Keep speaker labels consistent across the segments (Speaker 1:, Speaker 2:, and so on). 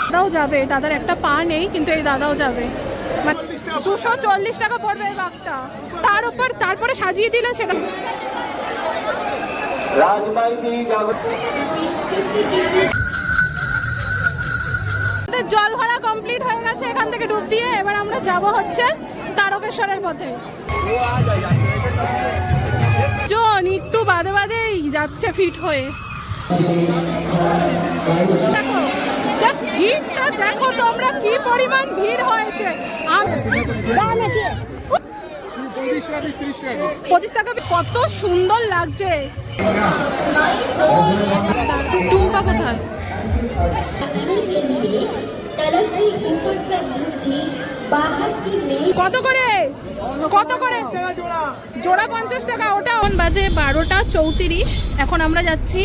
Speaker 1: দাদাও যাবে, দাদার একটা পা নেই কিন্তু এই দাদাও যাবে। 240 টাকা পড়বে এই বাঘটা, তার উপর তারপরে সাজিয়ে দিলে সেটা। জল ভরা কমপ্লিট হয়ে গেছে এখান থেকে ডুব দিয়ে। এবার আমরা যাব হচ্ছে তারকেশ্বরের পথে। জন একটু বাদে বাদেই যাচ্ছে ফিট হয়ে। দেখো জাস্ট ভিড়টা দেখো তোমরা, কি পরিমাণ ভিড় হয়েছে। 25 টাকা, কত সুন্দর লাগছে। টুম্পা কোথায়? কত করে কত করে জোড়া? 50 টাকা। ওটা বাজে 12:34। এখন আমরা যাচ্ছি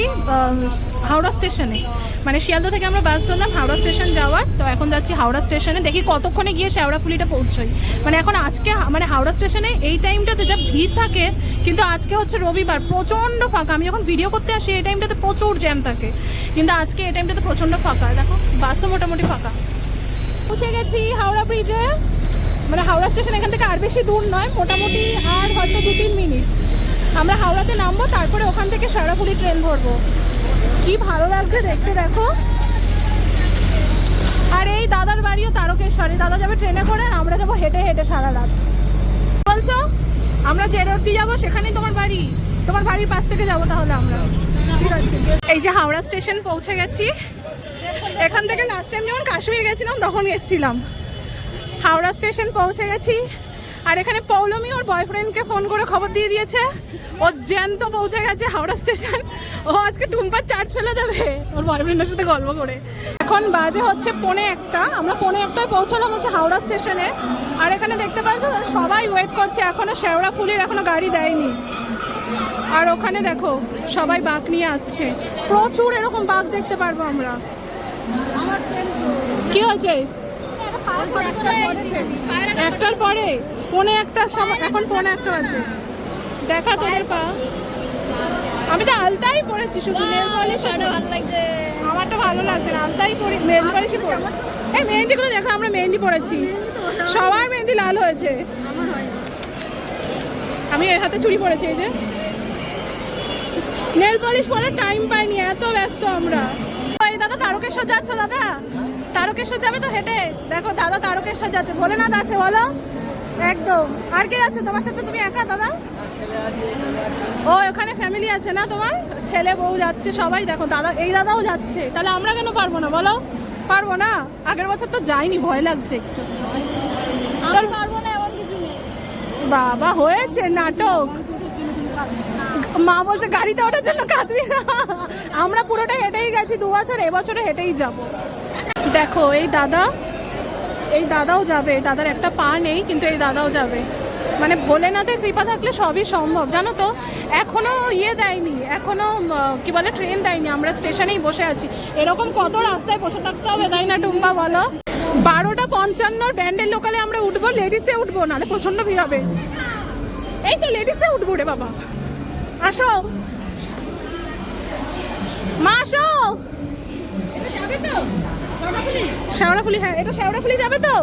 Speaker 1: হাওড়া স্টেশনে, মানে শিয়ালদা থেকে আমরা বাস ধরলাম হাওড়া স্টেশন যাওয়ার। তো এখন যাচ্ছি হাওড়া স্টেশনে, দেখি কতক্ষণে গিয়ে শেওড়াফুলিটা পৌঁছই। মানে এখন আজকে মানে হাওড়া স্টেশনে এই টাইমটাতে যা ভিড় থাকে, কিন্তু আজকে হচ্ছে রবিবার, প্রচণ্ড ফাঁকা। আমি যখন ভিডিও করতে আসি এই টাইমটাতে প্রচুর জ্যাম থাকে, কিন্তু আজকে এই টাইমটাতে প্রচণ্ড ফাঁকা। দেখো বাসও মোটামুটি ফাঁকা। পৌঁছে গেছি হাওড়া ব্রিজে, মানে হাওড়া স্টেশন এখান থেকে আর বেশি দূর নয়, মোটামুটি আর হয়তো 2-3 মিনিট। আমরা হাওড়াতে নামবো, তারপরে ওখান থেকে শেওড়াফুলি ট্রেন ধরবো। কি ভালো লাগছে দেখতে দেখো। আর এই দাদার বাড়িও তারকেশ্বরে, দাদা যাবে ট্রেনে করে, আমরা যাবো হেঁটে হেঁটে সারা রাত। বলছো আমরা যে রোড দিয়ে যাবো সেখানেই তোমার বাড়ি, তোমার বাড়ির পাশ থেকে যাবো তাহলে আমরা। ঠিক আছে, এই যে হাওড়া স্টেশন পৌঁছে গেছি। এখান থেকে লাস্ট টাইম যখন কাশ্মীর গেছিলাম তখন এসেছিলাম। হাওড়া স্টেশন পৌঁছে গেছি। আর এখানে পৌলমি ওর বয়ফ্রেন্ডকে ফোন করে খবর দিয়ে দিয়েছে ও জ্যান্ত পৌঁছে গেছে হাওড়া স্টেশন। ও আজকে টুম্পার চার্জ ফেলে দেবে ওর বয়ফ্রেন্ডের সাথে গল্প করে। এখন বাজে হচ্ছে 1:45। আমরা 1:45 পৌঁছলাম হচ্ছে হাওড়া স্টেশনে। আর এখানে দেখতে পাচ্ছ সবাই ওয়েট করছে, এখনো শেওড়াফুলির এখনো গাড়ি দেয়নি। আর ওখানে দেখো সবাই বাঘ নিয়ে আসছে, প্রচুর এরকম বাঘ দেখতে পারবো আমরা। কি হয়েছে? একটার পরে 1:45 সময়, এখন 1:45 আছে। দেখা তোদের পা। আমি তো আলতাই পরেছি শুধু, নেল পলিশ ভালো লাগছে। আমারটা ভালো লাগছে না, আলতাই পরি, নেল পলিশই পরে। এই মেহেন্দিগুলো দেখো, আমরা মেহেন্দি পরেছি, সবার মেহেন্দি লাল হয়েছে। আমি এই হাতে চুড়ি পরেছি, এই যে নেল পলিশ পরে টাইম পাইনি, এত ব্যস্ত আমরা। এই দাদা তারকেশ্বর যাচ্ছে, দাদা তারকেশ্বর যাবে তো হেঁটে। দেখো দাদা তারকেশ্বর যাচ্ছে, ভোলেনাথ আছে বলো একদম। আর কে আছে তোমার সাথে? তুমি একা দাদা? ও ওখানে ফ্যামিলি আছে না তোমার? ছেলে বউ যাচ্ছে সবাই। দেখো দাদা, এই দাদাও যাচ্ছে, তাহলে আমরা কেন পারবো না বলো? পারবো না? আগের বছর তো যাইনি, ভয় লাগছে একটু।
Speaker 2: পারবো না এমন কিছু নেই
Speaker 1: বাবা, হয়েছে নাটক। মা বলছে গাড়িতে ওঠার জন্য কাঁদবি না। আমরা পুরোটা হেঁটেই গেছি 2 বছর, এবছরে হেঁটেই যাব। দেখো এই দাদাও যাবে, দাদার একটা পা নেই কিন্তু এই দাদাও যাবে। মানে ভোলেনাথের কৃপা থাকলে সবই সম্ভব, জানো তো। এখনো দেয়নি, এখনো কি বলে ট্রেন দেয়নি, আমরা স্টেশনেই বসে আছি। এরকম কত রাস্তায় বসে থাকতে হবে, তাই না টুম্পা বলো? 12:55 ব্যান্ডেল লোকালে আমরা উঠবো, লেডিসে উঠবো, নাহলে প্রচন্ড ভিড় হবে। এই তো লেডিসে উঠবো রে বাবা, আসো মা আসো। শেওড়াফুলি, হ্যাঁ এটা শেওড়াফুলি যাবে তো,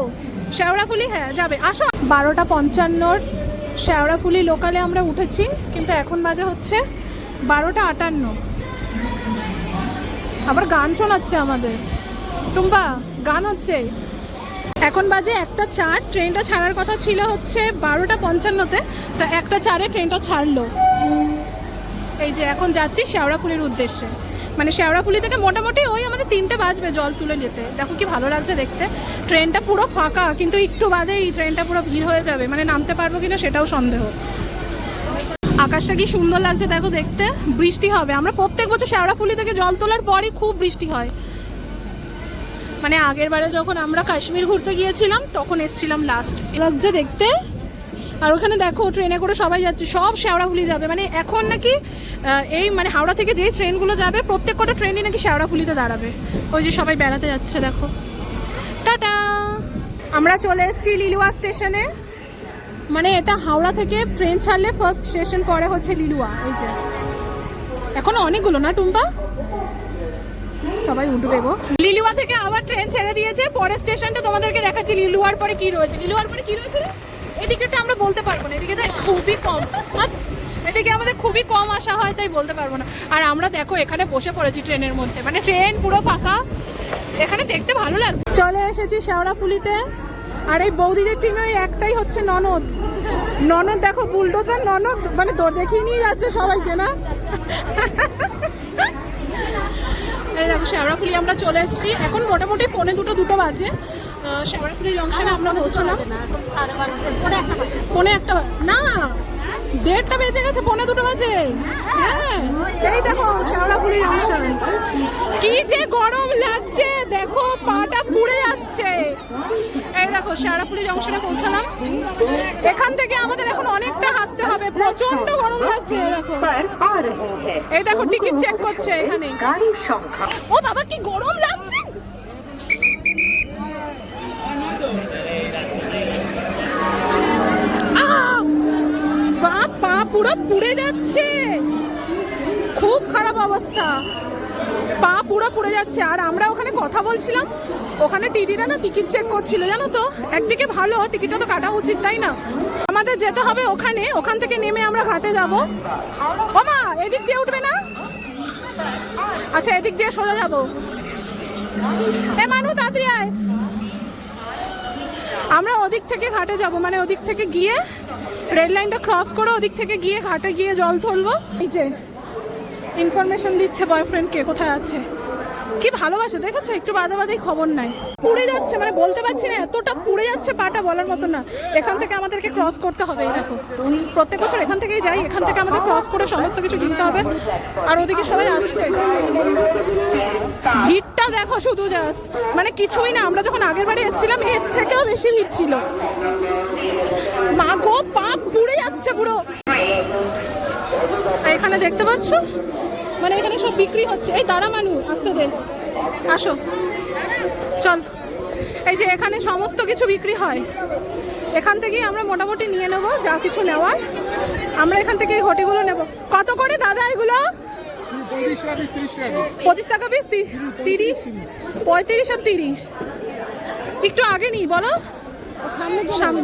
Speaker 1: শেওড়াফুলি হ্যাঁ যাবে, আসো। 12:55 শেওড়াফুলি লোকালে আমরা উঠেছি, কিন্তু এখন বাজে হচ্ছে 12:58। আবার গান শোনাচ্ছে আমাদের, টুম্পা গান হচ্ছে। এখন বাজে 1:04, ট্রেনটা ছাড়ার কথা ছিল হচ্ছে 12:55-তে, তো 1:04-এ ট্রেনটা ছাড়লো। এই যে এখন যাচ্ছি শেওড়াফুলির উদ্দেশ্যে, মানে শেওড়াফুলি থেকে মোটামুটি ওই আমাদের 3টে বাজবে জল তুলে নিতে। দেখো কি ভালো লাগছে দেখতে, ট্রেনটা পুরো ফাঁকা, কিন্তু একটু বাদে এই ট্রেনটা পুরো ভিড় হয়ে যাবে, মানে নামতে পারবো কিনা সেটাও সন্দেহ। আকাশটা কি সুন্দর লাগছে দেখো দেখতে। বৃষ্টি হবে, আমরা প্রত্যেক বছর শেওড়াফুলি থেকে জল তোলার পরই খুব বৃষ্টি হয়। মানে আগের বারে যখন আমরা কাশ্মীর ঘুরতে গিয়েছিলাম তখন এসেছিলাম লাস্ট, লাগছে দেখতে। আর ওখানে দেখো ট্রেনে করে সবাই যাচ্ছে, সব শেওড়াফুলি যাবে। মানে এখন নাকি এই মানে হাওড়া থেকে যেই ট্রেনগুলো যাবে প্রত্যেক কটা ট্রেনই নাকি শেওড়াফুলিতে দাঁড়াবে। ওই যে সবাই বেড়াতে যাচ্ছে দেখো। টাটা, আমরা চলে এসেছি লিলুয়া স্টেশনে। মানে এটা হাওড়া থেকে ট্রেন ছাড়লে ফার্স্ট স্টেশন পরে হচ্ছে লিলুয়া। এই যে এখনো অনেকগুলো না টুম্পা? সবাই উঠবে গো। লিলুয়া থেকে আবার ট্রেন ছেড়ে দিয়েছে, পরের স্টেশনটা তোমাদেরকে দেখাচ্ছি। লিলুয়ার পরে কি রয়েছে, লিলুয়ার পরে কি রয়েছে রে? এদিকেটা আমরা বলতে পারবো না, এদিকে খুবই কম, এদিকে আমাদের খুবই কম আসা হয়, তাই বলতে পারবো না। আর আমরা দেখো এখানে বসে পড়েছি ট্রেনের মধ্যে, মানে ট্রেন পুরো ফাঁকা, এখানে দেখতে ভালো লাগছে। চলে এসেছি শেওড়াফুলিতে। আর এই বৌদিদের টিমে ওই একটাই হচ্ছে ননদ। ননদ দেখো বুলডোজার ননদ, মানে তোর দেখিয়ে নিয়ে যাচ্ছে সবাইকে না। এই দেখো শেওড়াফুলি আমরা চলে এসেছি, এখন মোটামুটি 2:45 বাজে। শেওড়াফুলি জংশনে আমরা পৌঁছলাম 1:45 না, 1:30 বেজে গেছে, 2:45 বাজে। হ্যাঁ এই দেখো শেওড়াফুলি জংশন, কি যে গরম লাগছে দেখো, পাটা পুড়ে যাচ্ছে। এই দেখো শেওড়াফুলি জংশনে পৌঁছালাম, এখান থেকে আমাদের এখন অনেকটা হাঁটতে হবে, প্রচন্ড গরম লাগছে। দেখো এই দেখো টিকিট চেক করছে এখানে। ও বাবা কি গরম লাগছে, পা পুরো পুড়ে যাচ্ছে, খুব খারাপ অবস্থা, পা পুরো পুড়ে যাচ্ছে। আর আমরা ওখানে কথা বলছিলাম, ওখানে টিটিরা না টিকিট চেক করছিল, জানো তো। একদিকে ভালো, টিকিটটা তো কাটা উচিত তাই না। আমাদের যেতে হবে ওখানে, ওখান থেকে নেমে আমরা ঘাটে যাব। ও মা এদিক দিয়ে উঠবে না, আচ্ছা এদিক দিয়ে সোজা যাবো। এ মানু তাড়াতাড়ি আয়, আমরা ওদিক থেকে ঘাটে যাব, মানে ওদিক থেকে গিয়ে রেড লাইনটা ক্রস করে ওদিক থেকে গিয়ে ঘাটে গিয়ে জল তুলবো। এই যে ইনফরমেশন দিচ্ছে বয়ফ্রেন্ডকে কোথায় আছে, কি ভালোবাসে দেখেছো, একটু বাদে বাদেই খবর নাই। পুড়ে যাচ্ছে, মানে বলতে পারছি না, এতটা পুড়ে যাচ্ছে পাটা বলার মতো না। এখান থেকে আমাদেরকে ক্রস করতে হবে, এই দেখো প্রত্যেক বছর এখান থেকেই যাই, এখান থেকে আমাদের ক্রস করে সমস্ত কিছু কিনতে হবে। আর ওদিকে সবাই আসছে, ভিড়টা দেখো শুধু জাস্ট, মানে কিছুই না। আমরা যখন আগের বারে এসেছিলাম এর থেকেও বেশি ভিড় ছিল। মা গো পা পুড়ে যাচ্ছে পুরো। এখানে দেখতে পাচ্ছ, মানে এখানে সব বিক্রি হচ্ছে। এই দাঁড়া মানু, আসতে দে, আসো চল। এই যে এখানে সমস্ত কিছু বিক্রি হয়, এখান থেকেই আমরা মোটামুটি নিয়ে নেব যা কিছু নেওয়ার। আমরা এখান থেকে এই ঘটিগুলো নেব। কত করে দাদা এগুলো? 25 টাকা পিস, 30, 35 আর 30। একটু আগে নিই বলো, সামনে।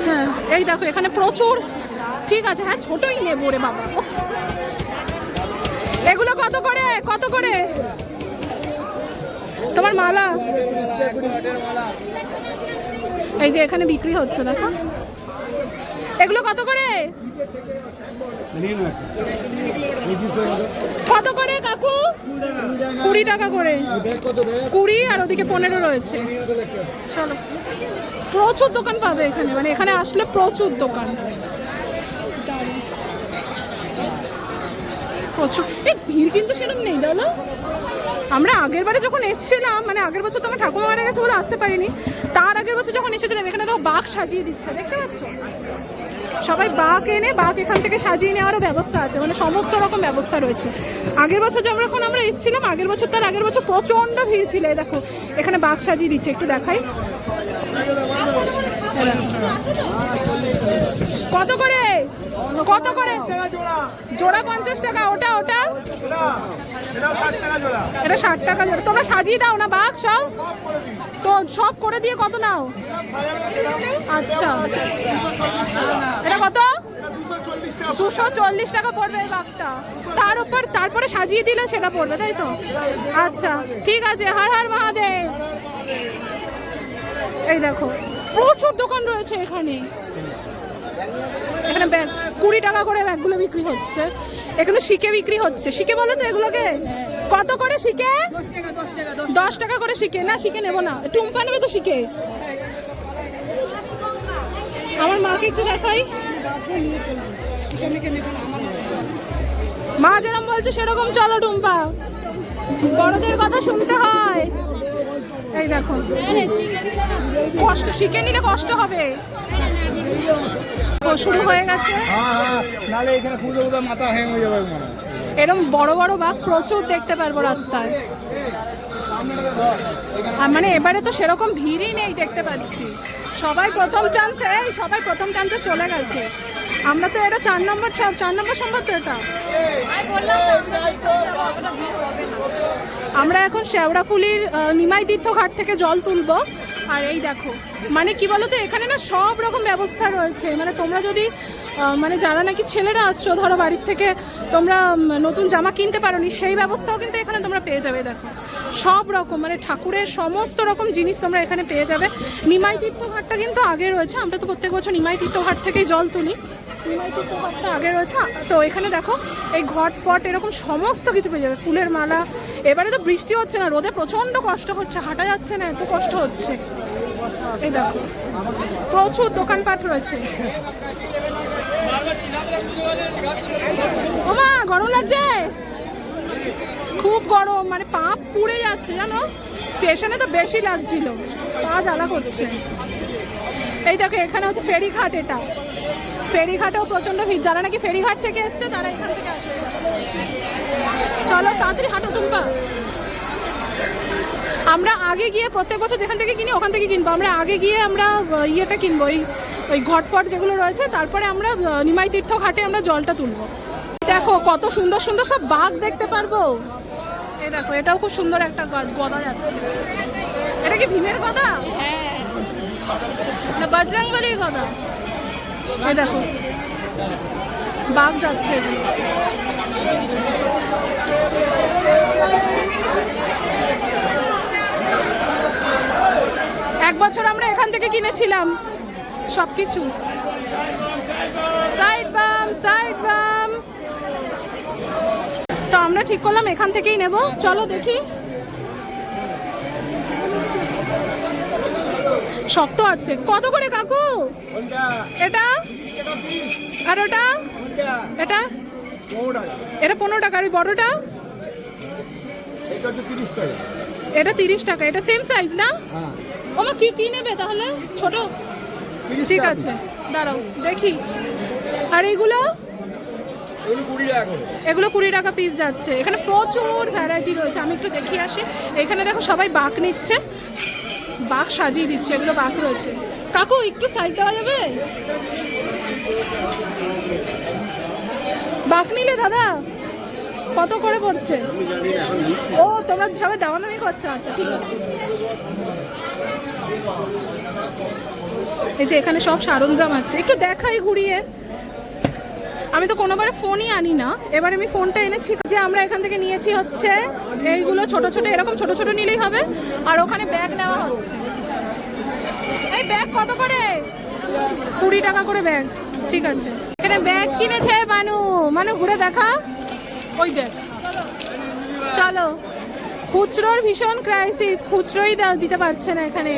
Speaker 1: হ্যাঁ এই দেখো এখানে প্রচুর, ঠিক আছে হ্যাঁ ছোটই নেবো রে বাবা। এগুলো কত করে, কত করে তোমার মালা? এই যে এখানে বিক্রি হচ্ছে দেখো, এগুলো কত করে, কত করে কাকু? 20 টাকা করে, 20 আর ওদিকে 15 রয়েছে। চলো, প্রচুর দোকান পাবে এখানে, মানে এখানে আসলে প্রচুর দোকান, প্রচুর। এই ভিড় কিন্তু সেরকম নেই জানো। আমরা আগের বারে যখন এসেছিলাম, মানে আগের বছর তো আমার ঠাকুমা মারা গেছে বলে আসতে পারিনি, তার আগের বছর যখন এসেছিলাম এখানে তো বাঘ সাজিয়ে দিচ্ছে, দেখতে পাচ্ছ সবাই বাঘ এনে, বাঘ এখান থেকে সাজিয়ে নেওয়ারও ব্যবস্থা আছে, মানে সমস্ত রকম ব্যবস্থা রয়েছে। আগের বছর যখন আমরা এসেছিলাম, আগের বছর তার আগের বছর প্রচন্ড ভিড় ছিল। এই দেখো এখানে বাঘ সাজিয়ে দিচ্ছে, একটু দেখাই। কত করে, কত করে জোড়া? 50 টাকা। ওটা ওটা এটা 60 টাকা জোড়া। তোমরা সাজিয়ে দাও না বাঘ সব, তো সব করে দিয়ে কত নাও? আচ্ছা এটা কত? 240 টাকা পড়বে এই বাঘটা, তার উপর তারপরে সাজিয়ে দিলে সেটা পড়বে, তাই তো? আচ্ছা ঠিক আছে, হর হর মহাদেব। এই দেখো প্রচুর দোকান রয়েছে এখানে। এখানে ব্যাগ 20 টাকা করে ব্যাগগুলো বিক্রি হচ্ছে। এখানে শিকে বিক্রি হচ্ছে। শিকে বলো তো এগুলোকে কত করে? শিকে 10 টাকা করে শিকে। না শিকে নেবো না, টুম্পা নেবে তো শিকে। আমার মাকে একটু দেখাই, মা যেরকম বলছে সেরকম চলো টুম্পা, বড়দের কথা শুনতে হয়। এই দেখো কষ্ট, শিখে নিলে কষ্ট হবে। শুরু হয়ে গেছে, এরকম বড় বড় বাঘ প্রচুর দেখতে পারবো রাস্তায়। মানে এবারে তো সেরকম ভিড়ই নেই, দেখতে পাচ্ছি সবাই প্রথম চান্সে, সবাই প্রথম চান্সে চলে গেছে। আমরা তো এটা 4 নম্বর সংবাদ তো এটা। আমরা এখন শেওড়াফুলির নিমাই তীর্থ ঘাট থেকে জল তুলবো। আর এই দেখো মানে কি বলো তো, এখানে না সব রকম ব্যবস্থা রয়েছে। মানে তোমরা যদি মানে যারা নাকি ছেলেরা আসছো, ধরো বাড়ির থেকে তোমরা নতুন জামা কিনতে পারোনি, সেই ব্যবস্থাও কিন্তু এখানে তোমরা পেয়ে যাবে। দেখো সব রকম মানে ঠাকুরের সমস্ত রকম জিনিস তোমরা এখানে পেয়ে যাবে। নিমাই তীর্থ ঘাটটা কিন্তু আগে রয়েছে, আমরা তো প্রত্যেক বছর নিমাই তীর্থ ঘাট থেকেই জল তুলি। নিমাই তীর্থ ঘাটটা আগে রয়েছে। তো এখানে দেখো এই ঘট ফট এরকম সমস্ত কিছু পেয়ে যাবে, ফুলের মালা। এবারে তো বৃষ্টি হচ্ছে না, রোদে প্রচণ্ড কষ্ট হচ্ছে, হাঁটা যাচ্ছে না, এত কষ্ট হচ্ছে। এই দেখো প্রচুর দোকানপাট রয়েছে। ওমা গরম লাগছে, খুব গরম, মানে পা পুড়ে যাচ্ছে জানো। স্টেশনে তো বেশি লাগছিল, পা জ্বালা করছে। এই দেখো এখানে হচ্ছে ফেরিঘাট, এটা ফেরিঘাটেও প্রচণ্ড ভিড়। যারা নাকি ফেরিঘাট থেকে এসছে তারা এখান থেকে আসবে। চলো তাড়াতাড়ি হাঁটো টুম্পা। আমরা আগে গিয়ে প্রত্যেক বছর যেখান থেকে কিনি ওখান থেকে কিনবো। আমরা আগে গিয়ে আমরা ইয়েটা কিনবো, ওই ঘটফট যেগুলো রয়েছে, তারপরে আমরা নিমাই তীর্থ ঘাটে আমরা জলটা তুলবো। দেখো কত সুন্দর সুন্দর সব বাঘ দেখতে পারবো। এই দেখো এটাও খুব সুন্দর একটা গদা যাচ্ছে। এটা কি ভীমের গদা? হ্যাঁ, না বজরংবলির গদা। এই দেখো বাঘ যাচ্ছে। এক বছর আমরা এখান থেকে কিনেছিলাম সবকিছু। সাইড বাম সাইড বাম। তো আমরা ঠিক করলাম এখান থেকেই নেব। চলো দেখি। শক্ত আছে। কত করে কাকু এটা? আর ওটা? এটা এটা 15 টাকা। আর বড়টা? এটা 30 টাকা। এটা সেম সাইজ না? ওমা কি কি নেবে তাহলে? ছোট? ঠিক আছে দাঁড়াও দেখি। আর এইগুলো? এগুলো 20 টাকা পিস যাচ্ছে। এখানে প্রচুর ভ্যারাইটি রয়েছে, আমি একটু দেখিয়ে আসি। এখানে দেখো সবাই বাঁক নিচ্ছে, বাঁক সাজিয়ে দিচ্ছে। এগুলো বাঁক রয়েছে। কাকু একটু সাইড দেওয়া যাবে? বাঁক নিলে দাদা কত করে পড়ছে? ও তোমরা সবাই দামাদামি করছো? আচ্ছা ঠিক আছে। এই যে এখানে সব সরঞ্জাম আছে, একটু দেখাই ঘুরিয়ে। আমি তো কোনোবারে ফোনই আনি না, এবার আমি ফোনটা এনেছি। যে আমরা এখান থেকে নিয়েছি হচ্ছে এইগুলো ছোট ছোট, এরকম ছোট ছোট নিলেই হবে। আর ওখানে ব্যাগ নেওয়া হচ্ছে। এই ব্যাগ কত করে? 20 টাকা করে ব্যাগ। ঠিক আছে, এখানে ব্যাগ কিনেছে মানু। মানে ঘুরে দেখা, ওই দেখ। চলো। খুচরোর ভীষণ ক্রাইসিস, খুচরোই দিতে পারছে না এখানে।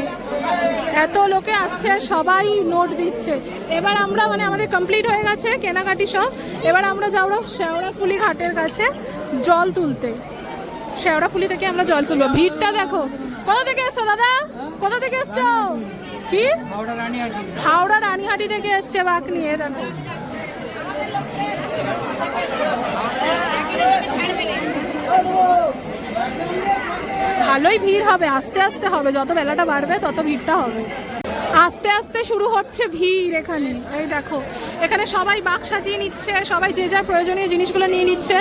Speaker 1: এত লোকে আসছে, সবাই নোট দিচ্ছে। এবার আমরা মানে আমাদের কমপ্লিট হয়ে গেছে কেনাকাটি সব। এবার আমরা যাবো শেওড়াফুলি ঘাটের কাছে জল তুলতে। শেওড়াফুলি থেকে আমরা জল তুলবো। ভিড়টা দেখো। কোথা থেকে এসছো দাদা? কোথা থেকে এসছো? কি? হাওড়া রানীহাটি থেকে এসছে বাঁক নিয়ে। দেখো ভালোই ভিড় হবে, আস্তে আস্তে হবে। যত বেলাটা বাড়বে তত ভিড়টা হবে। আস্তে আস্তে শুরু হচ্ছে ভিড় এখানে। এই দেখো এখানে সবাই বাঁক সাজিয়ে নিচ্ছে, সবাই যে যার প্রয়োজনীয় জিনিসগুলো নিয়ে নিচ্ছে।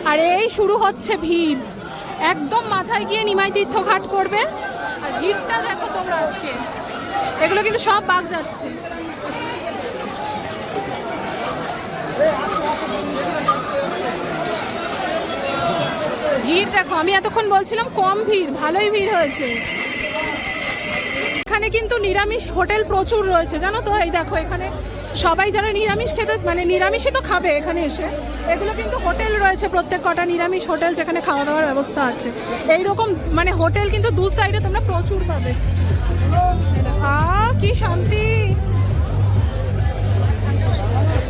Speaker 1: আর এই শুরু হচ্ছে ভিড়। একদম মাথায় গিয়ে নিমাই তীর্থ ঘাট পড়বে। আর ভিড়টা দেখো তোমরা আজকে। এগুলো কিন্তু সব বাঁক যাচ্ছে। ভিড় দেখো, আমি এতক্ষণ বলছিলাম কম ভিড়, ভালোই ভিড় হয়েছে। এখানে কিন্তু নিরামিষ হোটেল প্রচুর রয়েছে জানো তো। এই দেখো এখানে সবাই যারা নিরামিষ খেতে, মানে নিরামিষই তো খাবে এখানে এসে, এগুলো কিন্তু হোটেল রয়েছে প্রত্যেক কটা নিরামিষ হোটেল, যেখানে খাওয়া দাওয়ার ব্যবস্থা আছে। এইরকম মানে হোটেল কিন্তু দু সাইডে তোমরা প্রচুর পাবে। কি শান্তি।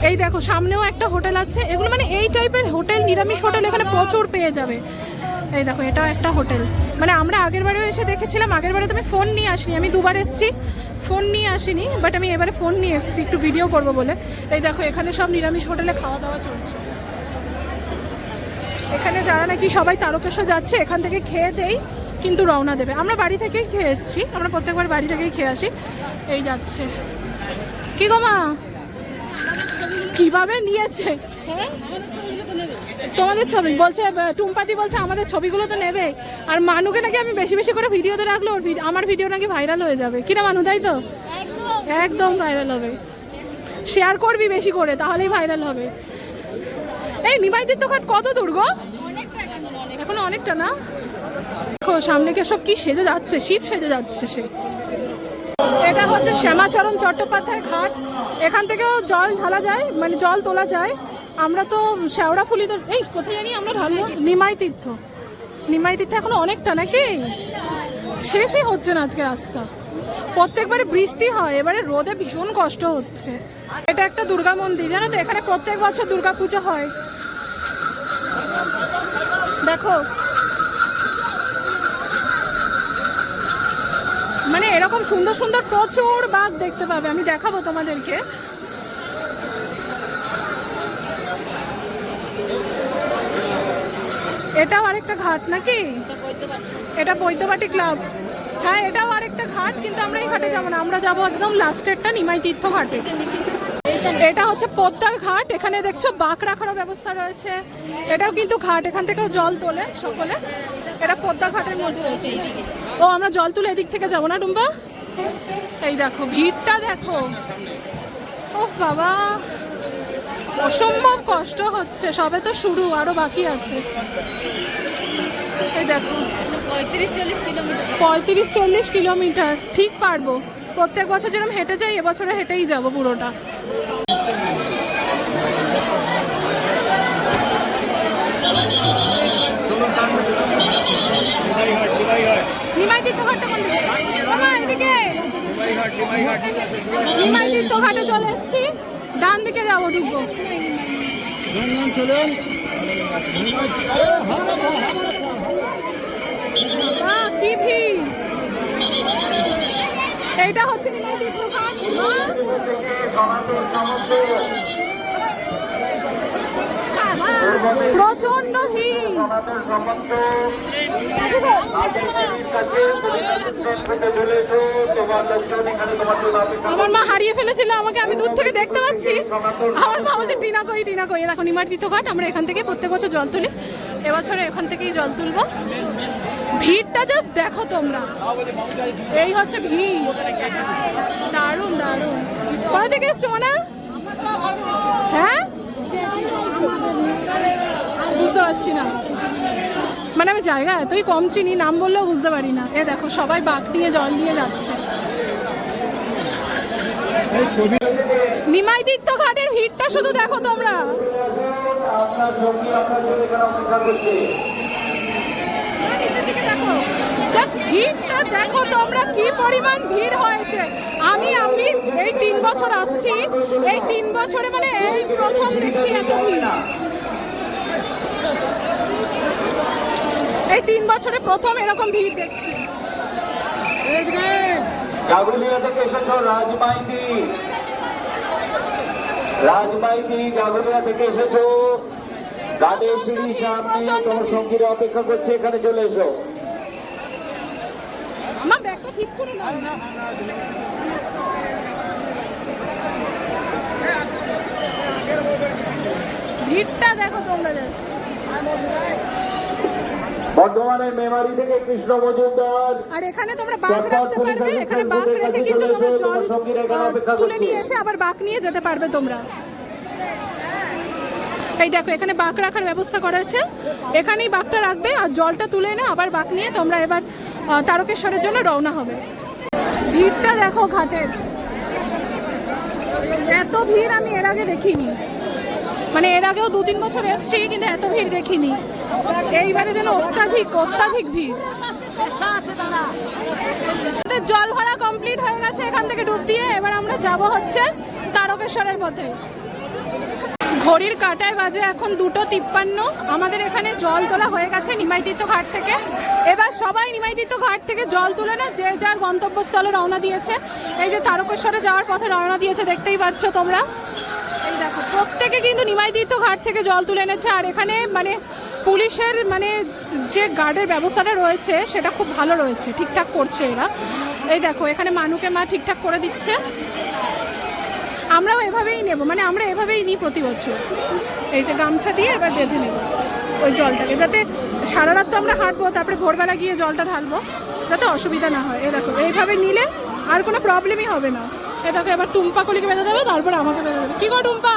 Speaker 1: এই দেখো সামনেও একটা হোটেল আছে। এগুলো মানে এই টাইপের হোটেল, নিরামিষ হোটেল এখানে প্রচুর পেয়ে যাবে। এই দেখো এটাও একটা হোটেল। মানে আমরা আগের বারেও এসে দেখেছিলাম। আগের বারে তো আমি ফোন নিয়ে আসিনি, আমি দুবার এসেছি, ফোন নিয়ে আসিনি। বাট আমি এবারে ফোন নিয়ে এসেছি একটু ভিডিও করব বলে। এই দেখো এখানে সব নিরামিষ হোটেলে খাওয়া দাওয়া চলছে। এখানে যারা নাকি সবাই তারকেশ্বর যাচ্ছে এখান থেকে খেয়ে দেই কিন্তু রওনা দেবে। আমরা বাড়ি থেকেই খেয়ে এসেছি, আমরা প্রত্যেকবার বাড়ি থেকেই খেয়ে আসি। এই যাচ্ছে। কি গো মা, কিভাবে নিয়েছে? হ্যাঁ তোমাদের ছবি বলছে, টুম্পাদি বলছে আমাদের ছবিগুলো তো নেবে, আর মানুকে নাকি আমি বেশি বেশি করে ভিডিওতে রাখলে ওর আমার ভিডিও নাকি ভাইরাল হয়ে যাবে। কিনা মানু, তাই তো?
Speaker 2: একদম
Speaker 1: একদম ভাইরাল হবে। শেয়ার করবি বেশি করে, তাহলেই ভাইরাল হবে। এই নিমাইতীর্থ ঘাট কত দূর গো?
Speaker 2: অনেকটা
Speaker 1: এখন অনেকটা না? দেখো সামনে কে সব কি সেজে যাচ্ছে, শিব সেজে যাচ্ছে সে। এটা হচ্ছে শ্যামাচরণ চট্টোপাধ্যায় ঘাট। এখান থেকেও জল ঢালা যায়, মানে জল তোলা যায়। আমরা তো শেওড়াফুলিতে, এই কোথায় জানি আমরা ঢালবো, নিমাইতীর্থ। নিমাইতীর্থ এখনো অনেকটা নাকি, শেষই হচ্ছে না আজকে রাস্তা। প্রত্যেকবারে বৃষ্টি হয়, এবারে রোদে ভীষণ কষ্ট হচ্ছে। এটা একটা দুর্গা মন্দির, জানো তো? এখানে প্রত্যেক বছর দুর্গা পুজো হয়। দেখো মানে এরকম সুন্দর সুন্দর প্রচুর বাঘ দেখতে পাবে, আমি দেখাবো তোমাদেরকে। এটাও আরেকটা ঘাট নাকি? এটা বৈদ্যবাটি ক্লাব। হ্যাঁ এটাও আরেকটা ঘাট, কিন্তু আমরা এই ঘাটে যাবো না, আমরা যাবো একদম লাস্টেরটা নিমাইতীর্থ ঘাটে। এটা হচ্ছে পদ্মার ঘাট। এখানে দেখছো বাঁক রাখারও ব্যবস্থা রয়েছে। এটাও কিন্তু ঘাট, এখান থেকেও জল তোলে সকলে। এটা পদ্মা ঘাটের মধ্যে রয়েছে। ও আমরা জল তুলে এদিক থেকে যাবো না টুম্পা? এই দেখো ভিড়টা দেখো, ও বাবা অসম্ভব কষ্ট হচ্ছে। সবে তো শুরু, আরো বাকি আছে। এই দেখো 35-40 কিলোমিটার ঠিক পারবো। প্রত্যেক বছর যেরকম হেঁটে যাই, এবছরে হেঁটেই যাবো পুরোটা। নিমাইতীর্থ ঘাটটা কোন দিকে? মামা এদিকে। নিমাইতীর্থ ঘাটে চলে এসেছি, ডান দিকে যাবো, ঢুকবো। কি ভিড়! এইটা হচ্ছে নিমাইতীর্থ ঘাট। প্রচন্ড ভিড়। আমার মা হারিয়ে ফেলেছিল আমাকে, আমি দূর থেকে দেখতে পাচ্ছি। আমার মা বলছে টিনা কই, টিনা কই। এখন নিমাইতীর্থ ঘাট, আমরা এখান থেকে প্রত্যেক বছর জল তুলি। এবছরে এখান থেকেই জল তুলবো। ভিড়টা জাস্ট দেখো তোমরা, এই হচ্ছে ভিড়। দারুণ দারুণ। কোথা থেকে এসছো না? হ্যাঁ বুঝতে পারছি না, মানে আমি জায়গা এতই কম চিনি, নাম বললেও বুঝতে পারি না। এ দেখো সবাই বাঁক নিয়ে জল নিয়ে যাচ্ছে। নিমাইতীর্থ ঘাটের ভিড়টা শুধু দেখো তোমরা। ভিড়টা দেখো তোমরা, কি পরিমাণ ভিড় হয়েছে। আমি এই 3 বছর আসছি, এই 3 বছরে মানে এই প্রথম দেখছি এত ভিড়। এই 3 বছরে প্রথম এরকম ভিড় দেখছি।
Speaker 3: গাগুলিয়া থেকে এসেছো রাজমাইতি, রাজমাইতি গাগুলিয়া থেকে এসেছো। গাড়ির সিঁড়ির সামনে তোমার সঙ্গীরা অপেক্ষা করছে, এখানে চলে এসো।
Speaker 1: আমার ব্যাগটা ঠিক করে নাও। ভিড়টা দেখো তোমরা।
Speaker 3: বর্ধমানের মেমারি থেকে কৃষ্ণ মজুমদার।
Speaker 1: আর এখানে তোমরা বাঁক রাখতে পারবে, এখানে বাঁক রেখে কিন্তু তোমরা জল তুলে নিয়ে এসে আবার বাঁক নিয়ে যেতে পারবে তোমরা। এই দেখো এখানে বাঁক রাখার ব্যবস্থা করা আছে, এখানেই বাঁকটা রাখবে আর জলটা তুলে এনে আবার বাঁক নিয়ে তোমরা এবার তারকেশ্বরের জন্য রওনা হবে। ভিড়টা দেখো ঘাটের, এত ভিড় আমি এর আগে দেখিনি। মানে এর আগেও 2-3 বছর এসছি, কিন্তু এত ভিড় দেখিনি। এইবারে যেন অত্যাধিক অত্যাধিক ভিড়। জল ভরা কমপ্লিট হয়ে গেছে, এখান থেকে ডুব দিয়ে এবার আমরা যাব হচ্ছে তারকেশ্বরের পথে। ঘড়ির কাঁটায় বাজে এখন 2:53। আমাদের এখানে জল তোলা হয়ে গেছে নিমাইতীর্থ ঘাট থেকে। এবার সবাই নিমাইতীর্থ ঘাট থেকে জল তুলে না যে যার গন্তব্যস্থলে রওনা দিয়েছে। এই যে তারকেশ্বরে যাওয়ার পথে রওনা দিয়েছে, দেখতেই পাচ্ছ তোমরা। এই দেখো প্রত্যেকে কিন্তু নিমাইতীর্থ ঘাট থেকে জল তুলে এনেছে। আর এখানে মানে পুলিশের মানে যে গার্ডের ব্যবস্থাটা রয়েছে সেটা খুব ভালো রয়েছে, ঠিকঠাক করছে এরা। এই দেখো এখানে মানুকে মা ঠিকঠাক করে দিচ্ছে। আমরাও এভাবেই নেব, মানে আমরা এভাবেই নিই প্রতি বছর। এই যে গামছা দিয়ে এবার বেঁধে নেব। ওই জলটাকে, যাতে সারা রাত তো আমরা হাঁটবো, তারপরে ভোরবেলা গিয়ে জলটা ঢালবো, যাতে অসুবিধা না হয়। এই দেখো এইভাবে নিলে আর কোনো প্রবলেমই হবে না। এ দেখো এবার টুম্পা কলিকে বেঁধে দেবে, তারপর আমাকে বেঁধে দেবে। কি গো টুম্পা?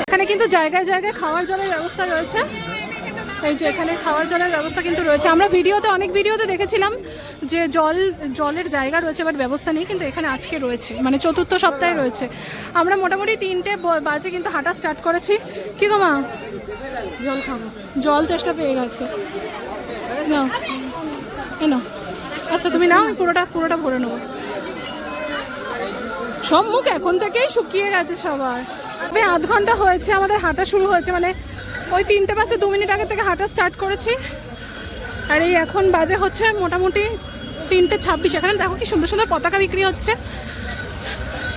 Speaker 1: এখানে কিন্তু জায়গায় জায়গায় খাওয়ার জলের ব্যবস্থা রয়েছে। এই যে এখানে খাওয়ার জলের ব্যবস্থা কিন্তু রয়েছে। আমরা অনেক ভিডিওতে দেখেছিলাম যে জলের জায়গা রয়েছে, বাট ব্যবস্থা নেই, কিন্তু এখানে আজকে রয়েছে, মানে চতুর্থ সপ্তাহে রয়েছে। আমরা মোটামুটি 3টে বাজে কিন্তু হাঁটা স্টার্ট করেছি। কি গো মা? জল খাবো, জল চেষ্টা পেয়ে গেছে। নাও নাও, আচ্ছা তুমি নাও, আমি পুরোটা ভরে নেবো। সব মুখ এখন থেকেই শুকিয়ে গেছে সবার। আধ ঘন্টা হয়েছে আমাদের হাঁটা শুরু হয়েছে, মানে ওই 3টে বাজে 2 মিনিট আগে থেকে হাঁটা স্টার্ট করেছি। আর এই এখন বাজে হচ্ছে মোটামুটি 3:26। এখানে দেখো কি সুন্দর সুন্দর পতাকা বিক্রি হচ্ছে।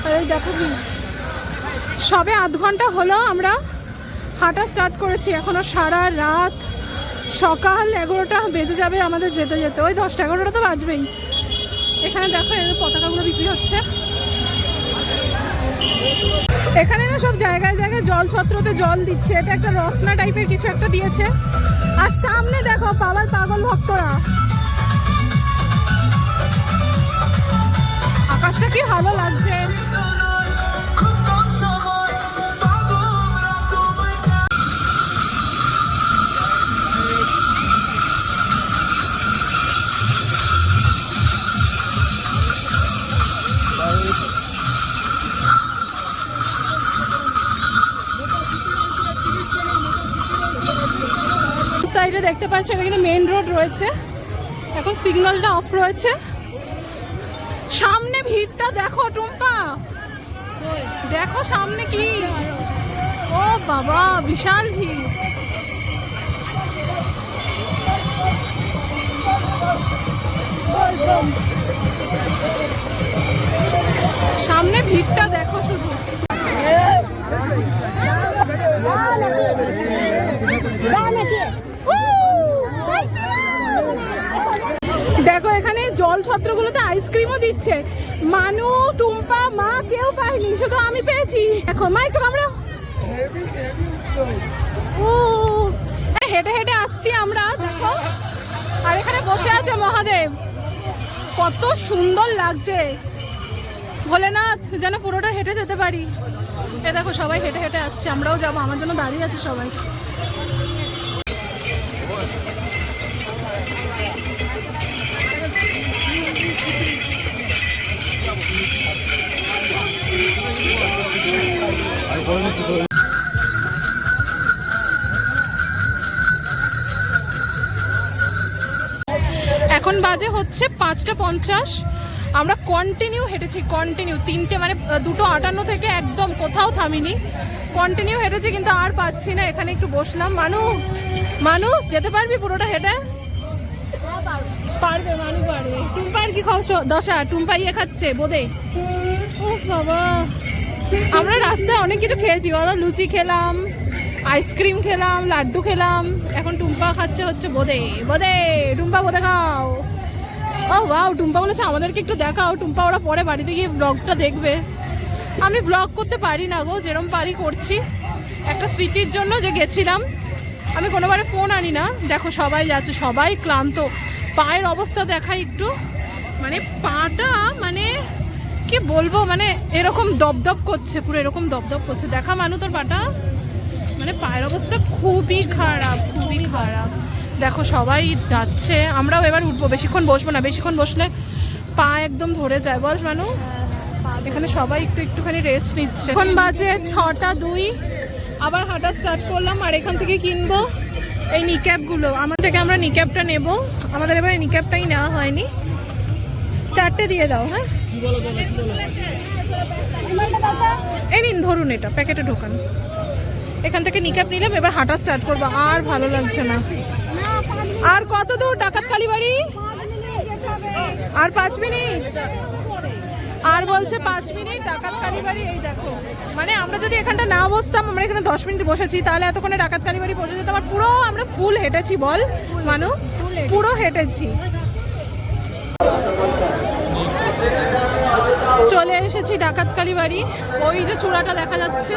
Speaker 1: আর এই দেখো কি, সবে আধ ঘন্টা হলো আমরা হাঁটা স্টার্ট করেছি, এখনও সারা রাত, সকাল 11টা বেজে যাবে আমাদের যেতে যেতে। ওই 10টা-11টা তো বাজবেই। এখানে দেখো এর পতাকাগুলো বিক্রি হচ্ছে। এখানে না সব জায়গায় জায়গায় জল ছত্রতে জল দিচ্ছে, এটা একটা রসনা টাইপের কিছু একটা দিয়েছে। আর সামনে দেখো বাবার পাগল ভক্তরা। আকাশটা কি ভালো লাগছে। সাইডে দেখতে পাচ্ছি এখানে মেইন রোড রয়েছে, এখন সিগন্যালটা অফ রয়েছে। সামনে ভিড়টা দেখো টুম্পা, দেখো সামনে কি, ও বাবা বিশাল ভিড়। সামনে ভিড়টা দেখো শুধু। দেখো এখানে জল ছত্রগুলোতে আইসক্রিমও দিচ্ছে। মানু, টুম্পা, মা কেউ পায়নি, শুধু আমি পেয়েছি। দেখো মা একটু আমরা হেঁটে হেঁটে আসছি আমরা, দেখো। আর এখানে বসে আছে মহাদেব, কত সুন্দর লাগছে। ভোলেনাথ যেন পুরোটা হেঁটে যেতে পারি। এ দেখো সবাই হেঁটে হেঁটে আসছে, আমরাও যাবো, আমার জন্য দাঁড়িয়ে আছে সবাই। এখন বাজে হচ্ছে 5:50। আমরা কন্টিনিউ হেঁটেছি, কন্টিনিউ 3টে মানে 2:58 থেকে একদম কোথাও থামিনি, কন্টিনিউ হেঁটেছি, কিন্তু আর পাচ্ছি না। এখানে একটু বসলাম। মানু যেতে পারবি পুরোটা হেঁটে? পারবে, মানু পারবে। টুম্পার কি দশা? টুম্পা ইয়ে খাচ্ছে বোধে। ও বাবা, আমরা রাস্তায় অনেক কিছু খেয়েছি, বলো, লুচি খেলাম, আইসক্রিম খেলাম, লাড্ডু খেলাম। এখন টুম্পা খাচ্ছে হচ্ছে বোধে। টুম্পা বোধে খাও। ও ওয়াও, টুম্পা বলেছে আমাদেরকে একটু দেখাও। টুম্পা ওরা পরে বাড়িতে গিয়ে ব্লগটা দেখবে। আমি ব্লগ করতে পারি না গো, যেরকম পারি করছি, একটা স্মৃতির জন্য যে গেছিলাম। আমি কোনোবারে ফোন আনি না। দেখো সবাই যাচ্ছে, সবাই ক্লান্ত। পায়ের অবস্থা দেখাই একটু, মানে পাটা মানে কি বলবো, মানে এরকম দপদপ করছে, পুরো এরকম দপদপ করছে। দেখা মানু তোর পাটা, মানে পায়ের অবস্থা খুবই খারাপ, খুবই খারাপ। দেখো সবাই যাচ্ছে, আমরাও এবার উঠবো, বেশিক্ষণ বসবো না, বেশিক্ষণ বসলে পা একদম ধরে যায়, বল মানু। এখানে সবাই একটুখানি রেস্ট নিচ্ছে। এখন বাজে 6:02, আবার হাঁটা স্টার্ট করলাম। আর এখান থেকে কিনবো এই নিক্যাপগুলো, আমার থেকে আমরা নিক্যাপটা নেব। আমাদের এবারে নিক্যাপটাই নেওয়া হয়নি। 4টে দিয়ে দাও। হ্যাঁ এই নিন, ধরুন, এটা প্যাকেটে ঢোকান। এখান থেকে নিক্যাপ নিলাম, এবার হাঁটা স্টার্ট করবো। আর ভালো লাগছে না। আর কত দূর ডাকাত কালীবাড়ি? আর 5 মিনিট। আর বলছে 5 মিনিট ডাকাত কালীবাড়ি। এই দেখো, মানে আমরা যদি এখানটা না বসতাম, আমরা এখানে 10 মিনিট বসেছি, তাহলে এতক্ষণে ডাকাত কালীবাড়ি পৌঁছে যেতাম। আর পুরো আমরা ফুল হেঁটেছি, বল মানু, পুরো হেঁটেছি। চলে এসেছি ডাকাত কালীবাড়ি। ওই যে চূড়াটা দেখা যাচ্ছে,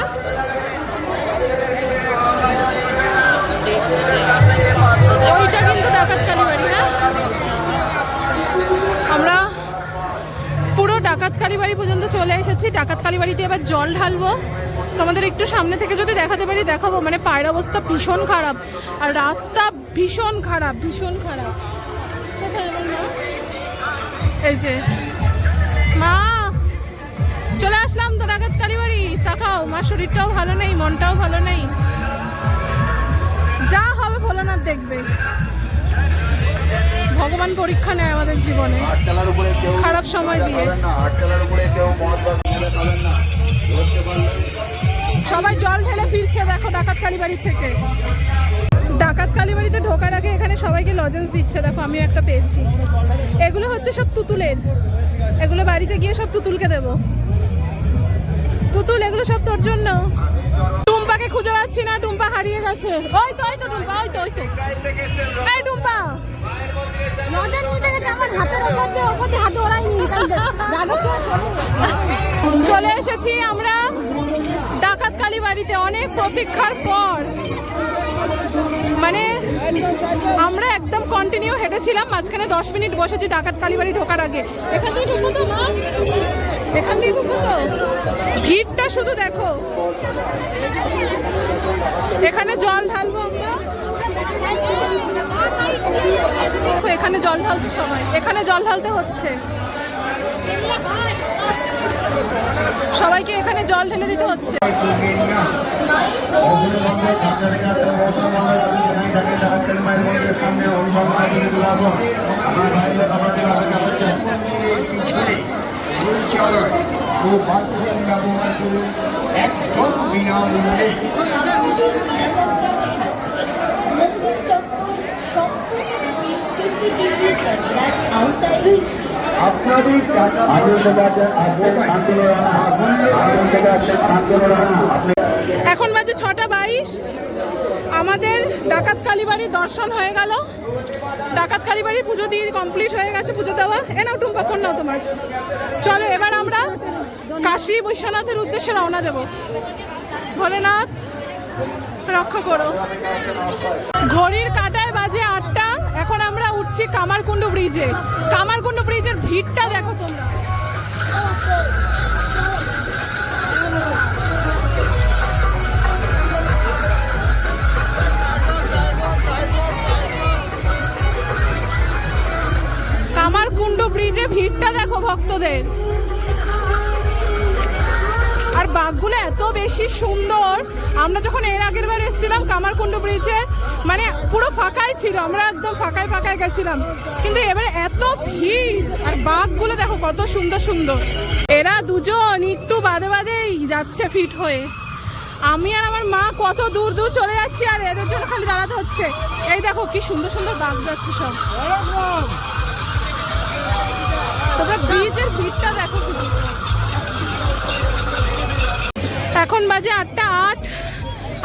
Speaker 1: ওইটা কিন্তু ডাকাত কালীবাড়ি। হ্যাঁ, আমরা পুরো ডাকাত কালীবাড়ি পর্যন্ত চলে এসেছি। ডাকাত কালীবাড়িতে এবার জল ঢালবো। তোমাদের একটু সামনে থেকে যদি দেখাতে পারি দেখাবো। মানে পায়ের অবস্থা ভীষণ খারাপ, আর রাস্তা ভীষণ খারাপ, ভীষণ খারাপ। কোথায় আমার মা? এই যে মা, চলে আসলাম তো ডাকাত কালীবাড়ি। তাকাও, মার শরীরটাও ভালো নেই, মনটাও ভালো নেই। যা হবে ভোলানাথ দেখবে। ভগবান পরীক্ষা নেয় আমাদের জীবনে খারাপ সময় দিয়ে। সবাই জল ঢেলে ফিরছে দেখো ডাকাত কালীবাড়ি থেকে। ডাকাত কালীবাড়িতে ঢোকার আগে এখানে সবাইকে লজেন্স দিচ্ছে। দেখো আমিও একটা পেয়েছি। এগুলো হচ্ছে সব তুতুলের। এগুলো বাড়িতে গিয়ে সব তুতুলকে দেবো। তুতুল, এগুলো সব তোর জন্য। টুম্পাকে খুঁজে পাচ্ছি না, টুম্পা হারিয়ে গেছে। ওই তো টুম্পা, ওই তো এই টুম্পা
Speaker 2: নজর নিতে গেছে আমার হাতের উপর দিয়ে হাতে ওরাইনি।
Speaker 1: চলে এসেছি আমরা ডাকাত কালীবাড়িতে অনেক প্রতীক্ষার পর। মানে আমরা একদম কন্টিনিউ হেঁটেছিলাম, মাঝখানে 10 মিনিট বসেছি ডাকাত কালীবাড়ি ঢোকার আগে। এখান থেকে ঢুকবো তো মা, এখান দিয়ে ঢুকবো তো। ভিড়টা শুধু দেখো। এখানে জল ঢালবো আমরা। এখানে জল ঢালছে সবাই, এখানে জল ঢালতে হচ্ছে সবাইকে, এখানে জল ঢেলে দিতে হচ্ছে।
Speaker 4: ব্যবহার করুন একদম বিনামূল্যে। আপনাদের টাকা
Speaker 1: এখন বাজে 6:22। আমাদের ডাকাত কালীবাড়ির দর্শন হয়ে গেল। ডাকাত কালীবাড়ির পুজো দিয়ে কমপ্লিট হয়ে গেছে, পুজো দেওয়া। নাও টুম্পা, ফোন নাও তোমার। চলো এবার আমরা কাশী বিশ্বনাথের উদ্দেশ্যে রওনা দেব। ভোলেনাথ রক্ষা করো। ঘড়ির কাঁটায় বাজে 8টা। এখন আমরা উঠছি কামারকুণ্ডু ব্রিজে। কামারকুণ্ডু ব্রিজের ভিড়টা দেখো তোমরা। কামারকুণ্ডু ব্রিজে ভিড়টা দেখো ভক্তদের। আর বাঘগুলো এত বেশি সুন্দর। আমরা যখন এর আগের বার এসেছিলাম কামারকুণ্ডু ব্রিজে, মানে পুরো ফাঁকাই ছিল, আমরা একদম ফাঁকায় গেছিলাম। কিন্তু এবারে এত ভিড়, আর বাঘগুলো দেখো কত সুন্দর সুন্দর। এরা দুজন একটু বাদেই যাচ্ছে ফিট হয়ে। আমি আর আমার মা কত দূর চলে যাচ্ছি, আর এদের জন্য খালি দাঁড়াতে হচ্ছে। এই দেখো কি সুন্দর সুন্দর বাঘ যাচ্ছে সব। তোমরা ব্রিজের ভিড়টা দেখো শুধু। এখন বাজে 8:08।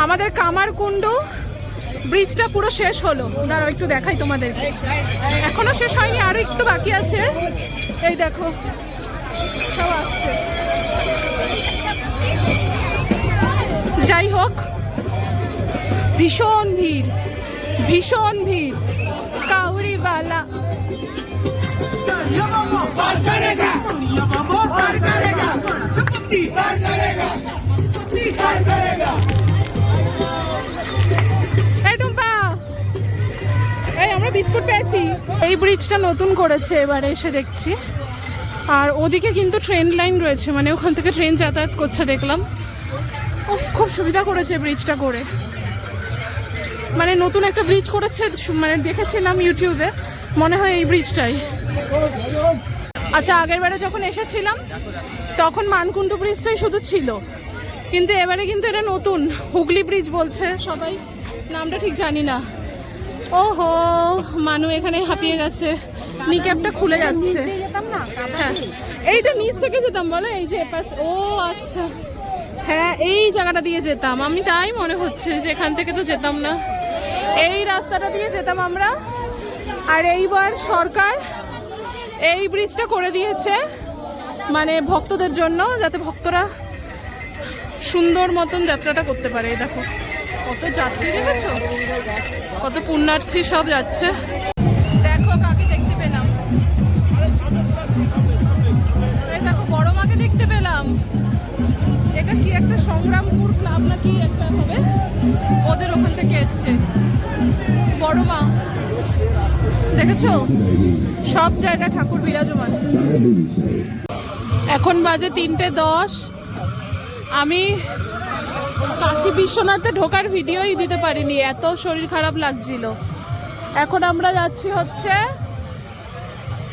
Speaker 1: আমাদের কামারকুণ্ডু ব্রিজটা পুরো শেষ হলো। দাঁড়াও একটু দেখাই তোমাদেরকে। এখনো শেষ হয়নি, আরো একটু বাকি আছে। এই দেখো সব আসছে। যাই হোক, ভীষণ ভিড়, ভীষণ ভিড়। কাউরিওয়ালা আমরা বিস্কুট পেয়েছি। এই ব্রিজটা নতুন করেছে এবারে এসে দেখছি। আর ওদিকে কিন্তু ট্রেন লাইন রয়েছে, মানে ওখান থেকে ট্রেন যাতায়াত করছে দেখলাম। ও খুব সুবিধা করেছে ব্রিজটা করে। মানে নতুন একটা ব্রিজ করেছে, মানে দেখেছিলাম ইউটিউবে, মনে হয় এই ব্রিজটাই। আচ্ছা, আগের বারে যখন এসেছিলাম তখন মানকুণ্ডু ব্রিজটাই শুধু ছিল, কিন্তু এবারে কিন্তু এটা নতুন হুগলি ব্রিজ বলছে সবাই, নামটা ঠিক জানি না। ওহো, মানু এখানে হাঁপিয়ে গেছে, নিক্যাপটা খুলে যাচ্ছে। হ্যাঁ, এইটা নিচ থেকে যেতাম বলো, এই যে পাশ। ও আচ্ছা, হ্যাঁ এই জায়গাটা দিয়ে যেতাম। আমি তাই মনে হচ্ছে যে এখান থেকে তো যেতাম না, এই রাস্তাটা দিয়ে যেতাম আমরা। আর এইবার সরকার এই ব্রিজটা করে দিয়েছে, মানে ভক্তদের জন্য, যাতে ভক্তরা সুন্দর মতন যাত্রাটা করতে পারে। দেখো কত যাত্রী দেখেছো, কত পুণ্যার্থী সব যাচ্ছে। দেখো কাকে দেখতে পেলাম, এই দেখো বড় মাকে দেখতে পেলাম। এটা কি একটা সংগ্রামপুর ক্লাব নাকি একটা হবে, ওদের ওখান থেকে এসছে বড় মা। দেখেছো সব জায়গায় ঠাকুর বিরাজমান। এখন বাজে 3:10। আমি কাশী বিশ্বনাথে ঢোকার ভিডিওই দিতে পারিনি, এত শরীর খারাপ লাগছিল। এখন আমরা যাচ্ছি হচ্ছে,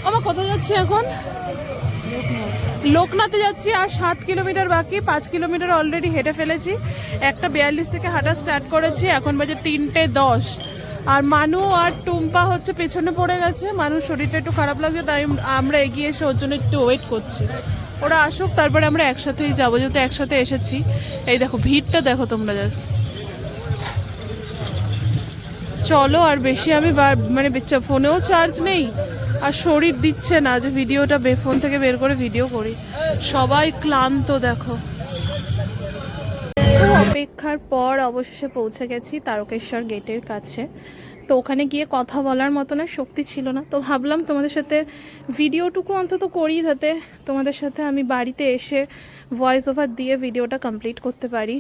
Speaker 1: বাবা কোথায় যাচ্ছি এখন? লোকনাথে যাচ্ছি। আর 7 কিলোমিটার বাকি, 5 কিলোমিটার অলরেডি হেঁটে ফেলেছি। 1:42 থেকে হাঁটা স্টার্ট করেছি, এখন বাজে 3:10। আর মানু আর টুম্পা হচ্ছে পেছনে পড়ে গেছে, মানুষ শরীরটা একটু খারাপ লাগছে, তাই আমরা এগিয়ে এসে ওর জন্য একটু ওয়েট করছি। ওরা আসুক তারপরে আমরা একসাথেই যাবো, যেহেতু একসাথে এসেছি। এই দেখো ভিড়টা দেখো তোমরা জাস্ট। চলো, আর বেশি আমি মানে ফোনেও চার্জ নেই, আর শরীর দিচ্ছে না যে ভিডিওটা ফোন থেকে বের করে ভিডিও করি। সবাই ক্লান্ত দেখো। অপেক্ষার পর অবশেষে পৌঁছে গেছি তারকেশ্বর গেটের কাছে। তো ওখানে গিয়ে কথা বলার মতন আর শক্তি ছিল না, তো ভাবলাম তোমাদের সাথে ভিডিওটুকু অন্তত করি, যাতে তোমাদের সাথে আমি বাড়িতে এসে ভয়েস ওভার দিয়ে ভিডিওটা কমপ্লিট করতে পারি।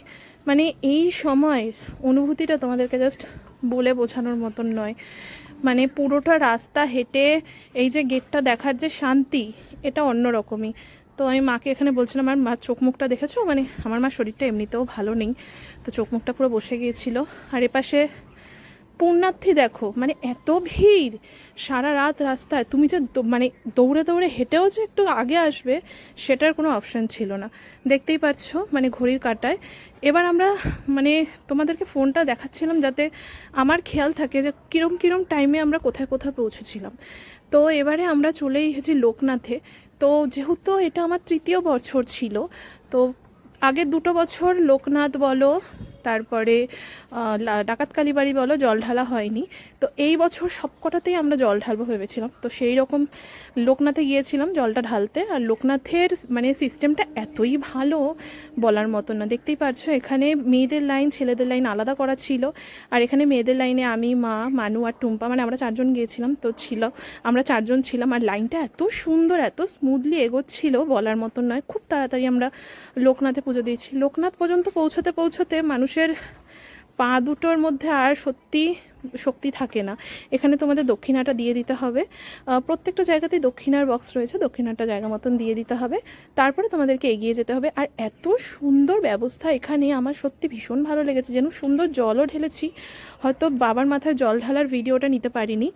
Speaker 1: মানে এই সময়ের অনুভূতিটা তোমাদেরকে জাস্ট বলে বোঝানোর মতন নয়। মানে পুরোটা রাস্তা হেঁটে এই যে গেটটা দেখার যে শান্তি, এটা অন্যরকমই। তো আমি মাকে এখানে বলছিলাম, আমার মার চোখ মুখটা দেখেছো, মানে আমার মার শরীরটা এমনিতেও ভালো নেই, তো চোখ মুখটা পুরো বসে গিয়েছিল। আর এপাশে পুণ্যার্থী দেখো, মানে এত ভিড় সারা রাত রাস্তায়। তুমি যে মানে দৌড়ে দৌড়ে হেঁটেও যে একটু আগে আসবে, সেটার কোনো অপশান ছিল না। দেখতেই পাচ্ছ মানে ঘড়ির কাঁটায়। এবার আমরা মানে তোমাদেরকে ফোনটা দেখাচ্ছিলাম যাতে আমার খেয়াল থাকে যে কিরম টাইমে আমরা কোথায় কোথায় পৌঁছেছিলাম। তো এবারে আমরা চলে এসেছি লোকনাথে। তো যেহেতু এটা আমার 3য় বছর ছিল, তো আগের 2টো বছর লোকনাথ বলো, তারপরে ডাকাত কালীবাড়ি বলো, জল ঢালা হয়নি। তো এই বছর সবকটাতেই আমরা জল ঢালবো ভেবেছিলাম। তো সেই রকম লোকনাথে গিয়েছিলাম জলটা ঢালতে। আর লোকনাথের মানে সিস্টেমটা এতই ভালো বলার মতো না। দেখতেই পারছো এখানে মেয়েদের লাইন ছেলেদের লাইন আলাদা করা ছিল। আর এখানে মেয়েদের লাইনে আমি, মা, মানু আর টুম্পা, মানে আমরা 4জন গিয়েছিলাম। তো আমরা 4জন ছিলাম। আর লাইনটা এত সুন্দর, এত স্মুথলি এগোচ্ছিল বলার মতন নয়। খুব তাড়াতাড়ি আমরা লোকনাথে পুজো দিয়েছি। লোকনাথ পর্যন্ত পৌঁছতে মানুষের পা দুটোর মধ্যে আর সত্যি শক্তি থাকে না। এখানে তোমাদের দক্ষিণাটা দিয়ে দিতে হবে। প্রত্যেকটা জায়গাতেই দক্ষিণার বক্স রয়েছে, দক্ষিণাটা জায়গা মতন দিয়ে দিতে হবে, তারপরে তোমাদেরকে এগিয়ে যেতে হবে। আর এত সুন্দর ব্যবস্থা এখানে, আমার সত্যি ভীষণ ভালো লেগেছে। যেন সুন্দর জলও ঢেলেছি। হয়তো বাবার মাথায় জল ঢালার ভিডিওটা নিতে পারিনি,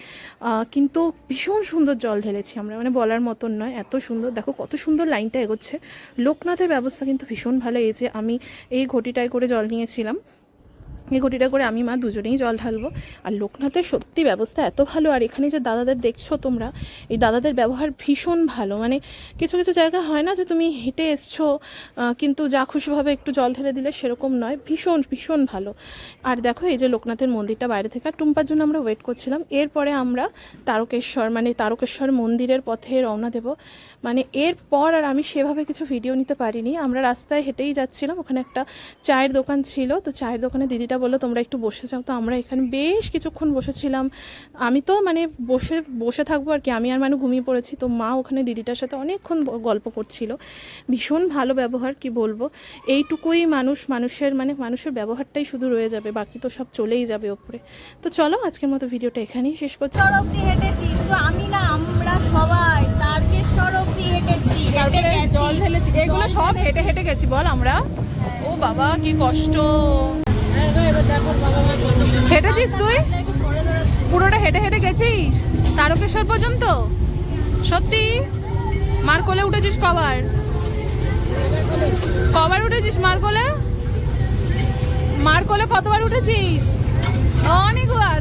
Speaker 1: কিন্তু ভীষণ সুন্দর জল ঢেলেছি আমরা, মানে বলার মতন নয়, এত সুন্দর। দেখো কত সুন্দর লাইনটা এগোচ্ছে। লোকনাথের ব্যবস্থা কিন্তু ভীষণ ভালো। এই যে আমি এই ঘটিটায় করে জল নিয়েছিলাম, এই ঘটিটা করে আমি মা দুজনেই জল ঢালবো। আর লোকনাথের সত্যি ব্যবস্থা এত ভালো। আর এখানে যে দাদাদের দেখছো তোমরা, এই দাদাদের ব্যবহার ভীষণ ভালো। মানে কিছু কিছু জায়গা হয় না যে তুমি হেঁটে এসছো কিন্তু যা খুশিভাবে একটু জল ঢেলে দিলে, সেরকম নয়, ভীষণ ভালো। আর দেখো এই যে লোকনাথের মন্দিরটা বাইরে থেকে, আর টুম্পার জন্য আমরা ওয়েট করছিলাম। এরপরে আমরা তারকেশ্বর মন্দিরের পথে রওনা দেব। মানে এরপর আর আমি সেভাবে কিছু ভিডিও নিতে পারিনি। আমরা রাস্তায় হেঁটেই যাচ্ছিলাম, ওখানে একটা চায়ের দোকান ছিল। তো চায়ের দোকানে দিদিটা বললো তোমরা একটু বসে যাও। তো আমরা এখানে বেশ কিছুক্ষণ বসেছিলাম। আমি তো মানে বসে থাকবো আর কি, আমি আর মানু ঘুমিয়ে পড়েছি। তো মা ওখানে দিদিটার সাথে অনেকক্ষণ গল্প করছিল। ভীষণ ভালো ব্যবহার, কি বলবো। এইটুকুই মানুষের ব্যবহারটাই শুধু রয়ে যাবে, বাকি তো সব চলেই যাবে ওপরে। তো চলো আজকের মতো ভিডিওটা এখানেই শেষ করছি।
Speaker 2: সড়ক দিয়ে হেঁটেছি, শুধু আমি না, আমরা সবাই তারকেশ্বর অবধি হেঁটেছি,
Speaker 1: তারপরে জল ঢেলেছি, এগুলো সব হেঁটে হেঁটে গেছি বল আমরা। ও বাবা কি কষ্ট। হেঁটেছিস তুই? পুরোটা হেঁটে হেঁটে গেছিস তারকেশ্বর পর্যন্ত? সত্যি? মার কোলে উঠেছিস কবার উঠেছিস মার কোলে কতবার উঠেছিস? অনেকবার।